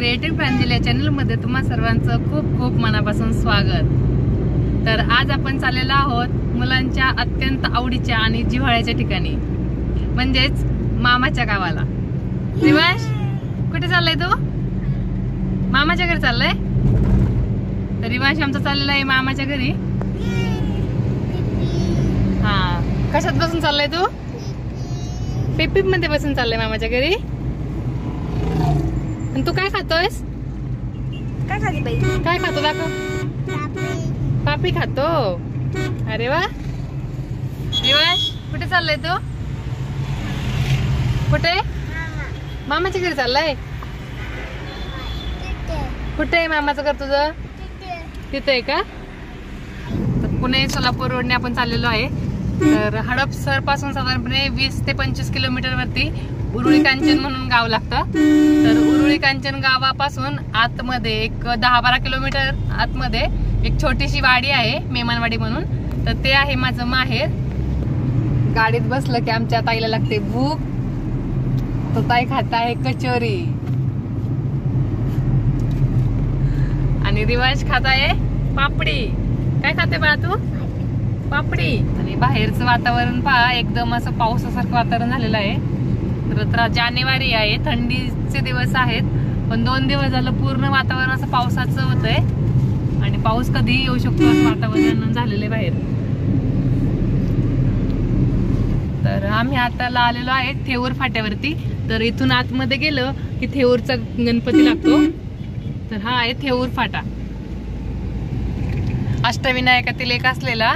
Creative Pranjali या चॅनलमध्ये तुम्हा सर्वांचं खूप खूप मनापासून स्वागत। तर आज आपण चाललेलो आहोत मुलांच्या अत्यंत आवडीच्या आणि जिव्हाळ्याच्या ठिकाणी, म्हणजेच मामाच्या गावाला। रिवाज, कुठे चाललाय तू? मामाच्या घरी चाललाय? तर रिवाज आमचा चाललेला आहे मामाच्या घरी। हा, कशात बसून चाललाय तू? पिपीप मध्ये बसून चाललाय मामाच्या घरी। आणि तू काय खातोयस? काय खातो दाखव। पापी खातो। अरे वा। रिवाज, कुठे चाललाय तू? कुठे? मामाच्या घरी चाललाय? कुठे आहे मामाचं घर तुझं? तिथे आहे का? तर पुणे सोलापूर रोडने आपण चाललेलो आहे। तर हडपसर पासून साधारणपणे 20 ते 25 किलोमीटर वरती उरुळी कांचन म्हणून गाव लागतं। तर उरुळी कांचन गावापासून आतमध्ये एक 10-12 किलोमीटर आतमध्ये एक छोटीशी वाडी आहे, मेमानवाडी म्हणून। तर ते आहे माझं माहेर। गाडीत बसलं की आमच्या ताईला लागते भूक, तो ताई खात आहे कचोरी आणि रिवाज खात आहे पापडी। काय खाते बाळा तू? पापडी। आणि बाहेरचं वातावरण पहा, एकदम असं पावसासारखं वातावरण झालेलं आहे। तर जानेवारी आहे, थंडीचे दिवस आहेत, पण 2 दिवस झालं पूर्ण वातावरण असं पावसाचं होतंय आणि पाऊस कधीही येऊ शकतो असं वातावरण झालेलं आहे बाहेर। तर आम्ही आता आलेलो आहे थेऊर फाट्यावरती। तर इथून आतमध्ये गेलं की थेऊरचा गणपती लागतो। तर हा आहे थेऊर फाटा, अष्टविनायकातील एक असलेला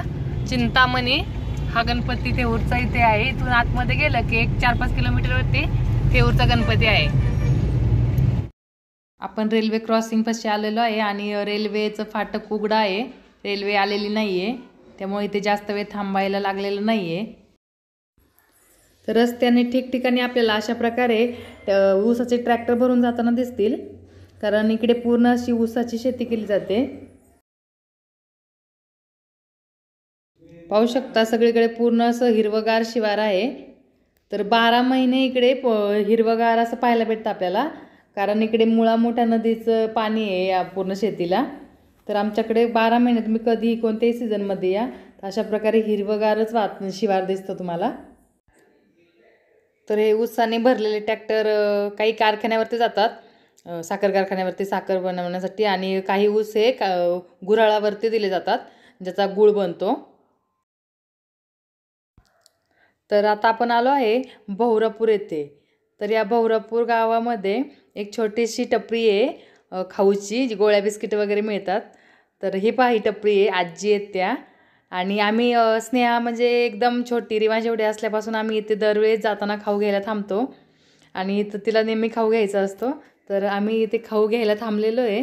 चिंतामणी हा गणपती थेऊरचा इथे आहे। इथून आतमध्ये गेलं की एक 4-5 किलोमीटर वरती थेऊरचा गणपती आहे। आपण रेल्वे क्रॉसिंग पाशी आलेलो आहे आणि रेल्वेचं फाटक उघडं आहे, रेल्वे आलेली नाहीये, त्यामुळे इथे जास्त वेळ थांबायला लागलेलं नाहीये। तर रस्त्याने ठिकठिकाणी आपल्याला अशा प्रकारे ऊसाचे ट्रॅक्टर भरून जाताना दिसतील, कारण इकडे पूर्ण अशी ऊसाची शेती केली जाते। पाहू शकता सगळीकडे पूर्ण असं हिरवगार शिवार आहे। तर 12 महिने इकडे हिरवगार असं पाहायला भेटतं आपल्याला, कारण इकडे मुळा मोठ्या नदीचं पाणी आहे या पूर्ण शेतीला। तर आमच्याकडे 12 महिने तुम्ही कधीही कोणत्याही सीझनमध्ये या, तर अशा प्रकारे हिरवगारच शिवार दिसतं तुम्हाला। तर हे ऊसाने भरलेले ट्रॅक्टर काही कारखान्यावरती जातात, साखर कारखान्यावरती साखर बनवण्यासाठी, आणि काही ऊस हे गुऱ्हाळावरती दिले जातात ज्याचा गुळ बनतो। तर आता आपण आलो आहे बहुरापूर येथे। तर या बहुरापूर गावामध्ये एक छोटीशी टपरी आहे खाऊची, जी गोळ्या बिस्किट वगैरे मिळतात। तर ही पहा, ही टपरी आहे, आजी आहेत त्या। आणि आम्ही स्नेहा म्हणजे एकदम छोटी, रिवाज एवढे असल्यापासून आम्ही इथे दरवेळेस जाताना खाऊ घ्यायला थांबतो आणि इथं तिला नेहमी खाऊ घ्यायचा असतो। तर आम्ही इथे खाऊ घ्यायला थांबलेलो आहे,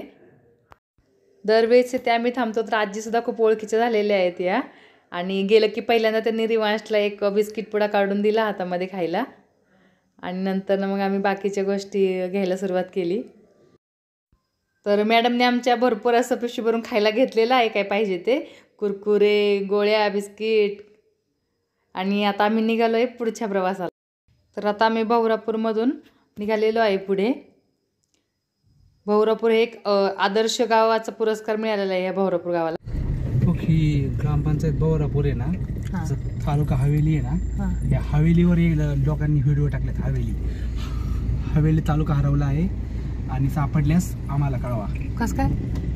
दरवेळेस इथे आम्ही थांबतो। तर आजीसुद्धा खूप ओळखीच्या झालेल्या आहेत या, आणि गेलं की पहिल्यांदा त्यांनी रिवांशला एक बिस्किट पुडा काढून दिला हातामध्ये खायला, आणि नंतर मग आम्ही बाकीच्या गोष्टी घ्यायला सुरुवात केली। तर मॅडमने आमच्या भरपूर असं पिशवी भरून खायला घेतलेलं आहे, काय पाहिजे ते, कुरकुरे, गोळ्या, बिस्किट। आणि आता आम्ही निघालो आहे पुढच्या प्रवासाला। तर आता आम्ही बहुरापूरमधून निघालेलो आहे पुढे। बहुरापूर हे एक आदर्श गावाचा पुरस्कार मिळालेला आहे या बहुरापूर गावाला। ही ग्रामपंचायत बहुरापूर आहे ना, तालुका हवेली आहे ना, या हवेलीवर लोकांनी व्हिडिओ टाकलेत। हवेली तालुका हरवला आहे आणि सापडल्यास आम्हाला कळवा। कसं काय?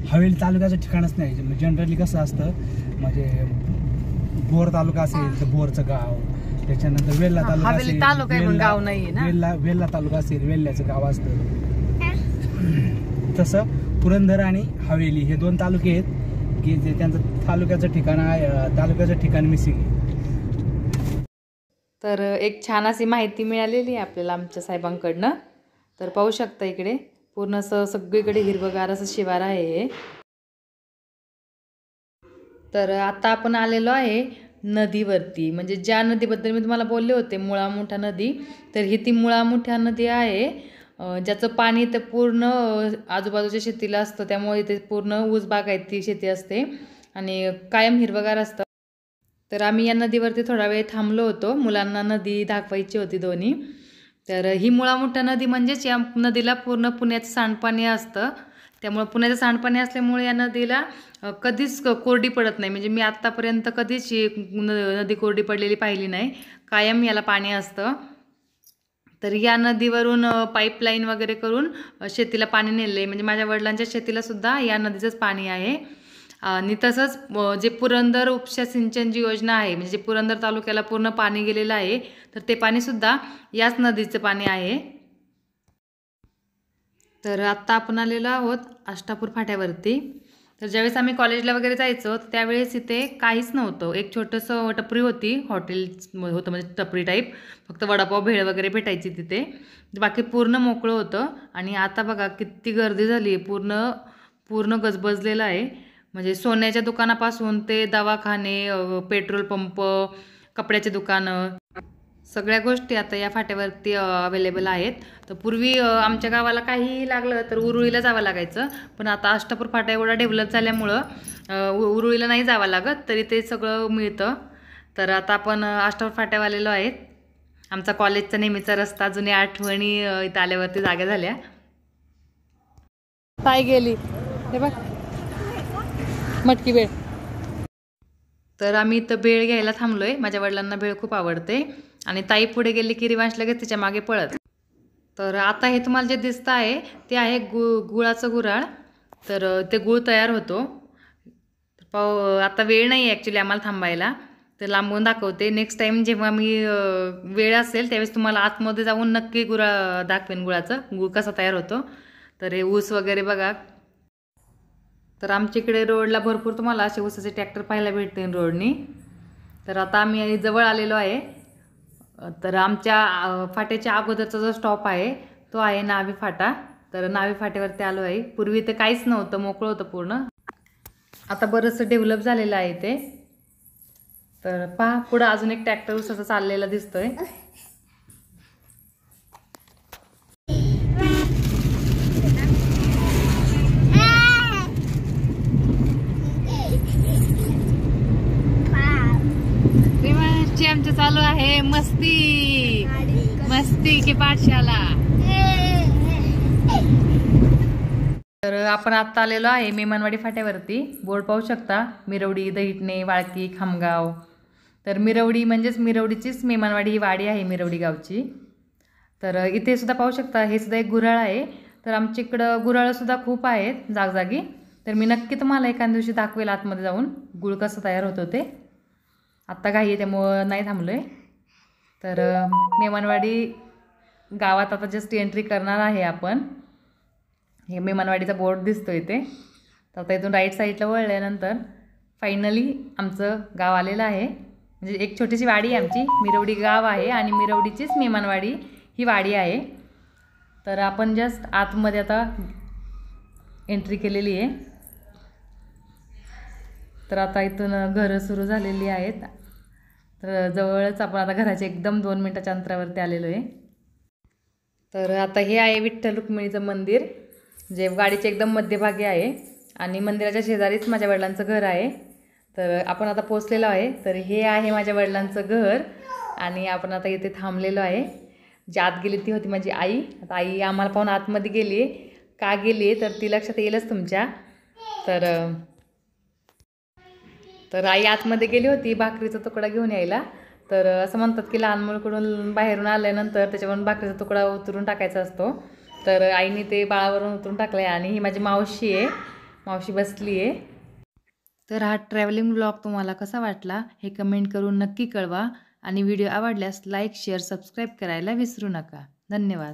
हवेली तालुक्याचं ठिकाणच नाही। जनरली कसं असतं, म्हणजे बोर तालुका असेल तर बोरचं गाव, त्याच्यानंतर वेल्ला तालुका असेल, गाव नाहीये ना, वेल्ला तालुका असेल, वेल्ल्याचं गाव असतं। तसं पुरंदर आणि हवेली हे 2 तालुके आहेत की जे त्यांचं तालुक्याचं ठिकाण मिसिंग आहे। तर एक छान अशी माहिती मिळालेली आहे आपल्याला आमच्या साहेबांकडनं। तर पाहू शकता इकडे पूर्ण असं सगळीकडे हिरवगार असं शिवार आहे। तर आता आपण आलेलो आहे नदीवरती, म्हणजे ज्या नदीबद्दल मी तुम्हाला बोलले होते, मुळा मोठा नदी। तर ही ती मुळा मोठा नदी आहे, ज्याचं पाणी इथे पूर्ण आजूबाजूच्या शेतीला असतं, त्यामुळे इथे पूर्ण ऊस बागायती शेती असते आणि कायम हिरवगार असतं। तर आम्ही या नदीवरती थोडा वेळ थांबलो होतो, मुलांना नदी दाखवायची होती दोन्ही। तर ही मुळामुठा नदी म्हणजेच या नदीला पूर्ण पुण्याचं सांडपाणी असतं. त्यामुळे पुण्याचं सांडपाणी असल्यामुळे या नदीला कधीच कोरडी पडत नाही. म्हणजे मी आत्तापर्यंत कधीच नदी कोरडी पडलेली पाहिली नाही. कायम याला पाणी असतं. तर या नदीवरून पाईपलाईन वगैरे करून शेतीला पाणी नेलं आहे. म्हणजे माझ्या वडिलांच्या शेतीलासुद्धा या नदीचंच पाणी आहे. आणि तसंच जे पुरंदर उपसा सिंचन जी योजना आहे, म्हणजे जे पुरंदर तालुक्याला पूर्ण पाणी गेलेलं आहे, तर ते पाणीसुद्धा याच नदीचं पाणी आहे. तर आत्ता आपण आलेलो आहोत आष्टापूर फाट्यावरती. तर ज्यावेळेस आम्ही कॉलेजला वगैरे जायचो त्यावेळेस इथे काहीच नव्हतं. एक छोटंसं टपरी होती, हॉटेल होतं म्हणजे टपरी टाईप. फक्त वडापाव भेळ वगैरे भेटायची तिथे. बाकी पूर्ण मोकळं होतं. आणि आता बघा किती गर्दी झाली आहे. पूर्ण गजबजलेलं आहे. म्हणजे सोन्याच्या दुकानापासून ते दवाखाने, पेट्रोल पंप, कपड्याचे दुकानं, सगळ्या गोष्टी आता या फाट्यावरती अवेलेबल आहेत. तर पूर्वी आमच्या गावाला काहीही लागलं तर उरुळीला जावं लागायचं. पण आता आष्टापूर फाटा एवढा डेव्हलप झाल्यामुळं उरुळीला नाही जावं लागत, तरी ते सगळं मिळतं. तर आता आपण आष्टापूर फाट्यावर आलेलो आहेत. आमचा कॉलेजचा नेहमीचा रस्ता, जुन्या आठवणी इथं आल्यावरती जागा झाल्या. ताई गेली हे बघ, मटकी भेळ. तर आम्ही इथं भेळ घ्यायला थांबलोय. माझ्या वडिलांना भेळ खूप आवडते. आणि ताई पुढे गेली की रिवांश लगेच तिच्या मागे पळत. तर आता हे तुम्हाला जे दिसतं आहे ते आहे गुळाचं गुऱ्हाळ. तर ते गूळ तयार होतो. आता वेळ नाही आहे ॲक्च्युली आम्हाला थांबायला, तर लांबून दाखवते. नेक्स्ट टाईम जेव्हा मी वेळ असेल त्यावेळेस तुम्हाला आतमध्ये जाऊन नक्की गुऱ्हाळ दाखवेन, गुळाचं गूळ कसा तयार होतो. तर हे ऊस वगैरे बघा. तर आमच्या इकडे रोडला भरपूर तुम्हाला असे ऊसाचे ट्रॅक्टर पाहायला भेटतील रोडनी. तर आता आम्ही जवळ आलेलो आहे. तर आमच्या फाट्याच्या अगोदरचा जो स्टॉप आहे तो आहे नावी फाटा. तर नावी फाट्यावरती आलो आहे. पूर्वी तर काहीच नव्हतं, मोकळं होतं पूर्ण. आता बरंचसं डेव्हलप झालेलं आहे ते. तर पहा पुढं अजून एक ट्रॅक्टर ऊसाचा चाललेला दिसतोय. आमचं चालू आहे मस्ती की पाठशाला. तर आपण आत्ता आलेलो आहे मेमनवाडी फाट्यावरती. बोर्ड पाहू शकता, मिरवडी, दहिटणे, वाळकी, खामगाव. तर मिरवडी म्हणजेच मिरवडीचीच मेमनवाडी ही वाडी आहे मिरवडी गावची. तर इथे सुद्धा पाहू शकता, हे सुद्धा एक गुऱ्हाळ आहे. तर आमच्या इकडं गुऱ्हाळंसुद्धा खूप आहेत जागजागी. तर मी नक्की तुम्हाला एखाद्या दिवशी दाखवेल आतमध्ये जाऊन गुळ कसं तयार होतं ते. आत्ता घाई आहे त्यामुळं नाही थांबलो आहे. तर मेमनवाडी गावात आता जस्ट एंट्री करणार आहे आपण. हे मेमनवाडीचा बोर्ड दिसतो इथे. तर आता इथून राईट साईडला वळल्यानंतर फायनली आमचं गाव आलेलं आहे. म्हणजे एक छोटीशी वाडी आहे आमची. मिरवडी गाव आहे आणि मिरवडीचीच मेमनवाडी ही वाडी आहे. तर आपण जस्ट आतमध्ये आता एंट्री केलेली आहे. तर आता इथून घरं सुरू झालेली आहेत. तर जवळच आपण आता घराच्या एकदम 2 मिनिटाच्या अंतरावरती आलेलो आहे. तर आता हे आहे विठ्ठल रुक्मिणीचं मंदिर, जे गाडीच्या एकदम मध्यभागी आहे. आणि मंदिराच्या शेजारीच माझ्या वडिलांचं घर आहे. तर आपण आता पोचलेलो आहे. तर हे आहे माझ्या वडिलांचं घर. आणि आपण आता इथे थांबलेलो आहे. जी आत गेली ती होती माझी आई. आता आई आम्हाला पाहून आतमध्ये गेली आहे. का गेली आहे तर ती लक्षात येईलच तुमच्या. तर आई आतमध्ये गेली होती भाकरीचा तुकडा घेऊन यायला. तर असं म्हणतात की लहान मुलाकडून बाहेरून आल्यानंतर त्याच्यावरून भाकरीचा तुकडा उतरून टाकायचा असतो. तर आईने ते बाळावरून उतरून टाकलं आहे. आणि ही माझी मावशी आहे, मावशी बसली आहे. तर हा ट्रॅव्हलिंग ब्लॉग तुम्हाला कसा वाटला हे कमेंट करून नक्की कळवा. आणि व्हिडिओ आवडल्यास लाईक, शेअर, सबस्क्राईब करायला विसरू नका. धन्यवाद.